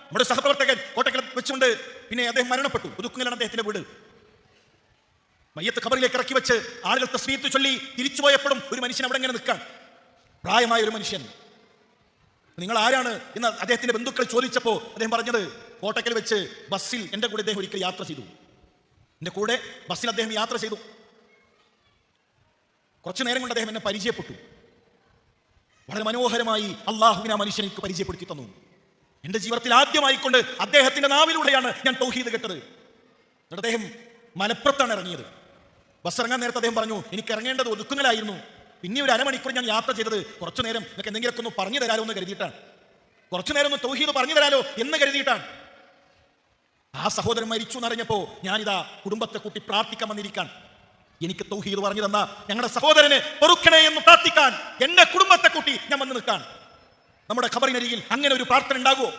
നമ്മുടെ സഹപ്രവർത്തകൻ കോട്ടക്കൽ വെച്ചുകൊണ്ട് പിന്നെ അദ്ദേഹം മരണപ്പെട്ടു. പുതുക്കുങ്ങലാണ് അദ്ദേഹത്തിന്റെ വീട്. മയ്യത്ത് ഖബറിലേക്ക് ഇറക്കി വെച്ച് ആളുകൾ തസ്ബീഹ് ചൊല്ലി തിരിച്ചു പോയപ്പോഴും ഒരു മനുഷ്യൻ അവിടെ ഇങ്ങനെ നിൽക്കാൻ, പ്രായമായ ഒരു മനുഷ്യൻ. നിങ്ങൾ ആരാണ് എന്ന് അദ്ദേഹത്തിന്റെ ബന്ധുക്കൾ ചോദിച്ചപ്പോൾ അദ്ദേഹം പറഞ്ഞത്, കോട്ടക്കൽ വെച്ച് ബസ്സിൽ എൻ്റെ കൂടെ അദ്ദേഹം ഒരിക്കൽ യാത്ര ചെയ്തു. എൻ്റെ കൂടെ ബസ്സിൽ അദ്ദേഹം യാത്ര ചെയ്തു. കുറച്ചു നേരം കൊണ്ട് അദ്ദേഹം എന്നെ പരിചയപ്പെട്ടു. വളരെ മനോഹരമായി അള്ളാഹുവിനെ ആ മനുഷ്യൻ എനിക്ക് പരിചയപ്പെടുത്തി തന്നു. എൻ്റെ ജീവിതത്തിൽ ആദ്യമായിക്കൊണ്ട് അദ്ദേഹത്തിന്റെ നാവിലൂടെയാണ് ഞാൻ തൗഹീദ് കേട്ടത്. എന്നിട്ട് അദ്ദേഹം മലപ്പുറത്താണ് ഇറങ്ങിയത്. ബസ് ഇറങ്ങാൻ നേരത്തെ അദ്ദേഹം പറഞ്ഞു, എനിക്ക് ഇറങ്ങേണ്ടത് ഒതുക്കുങ്ങലായിരുന്നു. പിന്നെ ഒരു അരമണിക്കൂർ ഞാൻ യാത്ര ചെയ്തത് കുറച്ചു നേരം എനിക്ക് എന്തെങ്കിലുമൊക്കെ ഒന്ന് പറഞ്ഞു തരാലോ എന്ന് കരുതിയിട്ടാണ്. കുറച്ചു നേരം ഒന്ന് തൗഹീദ് പറഞ്ഞു തരാലോ എന്ന് കരുതിയിട്ടാണ്. ആ സഹോദരൻ മരിച്ചു എന്നറിഞ്ഞപ്പോ ഞാനിതാ കുടുംബത്തെ കൂട്ടി പ്രാർത്ഥിക്കാൻ വന്നിരിക്കാൻ. എനിക്ക് തൗഹീദ് പറഞ്ഞു തന്ന ഞങ്ങളുടെ സഹോദരനെ പൊറുക്കണേ എന്ന് പ്രാർത്ഥിക്കാൻ എന്റെ കുടുംബത്തെ കൂട്ടി ഞാൻ വന്ന് നിൽക്കാൻ. നമ്മുടെ ഖബറിനരികിൽ അങ്ങനെ ഒരു പ്രാർത്ഥന ഉണ്ടാകുമോ?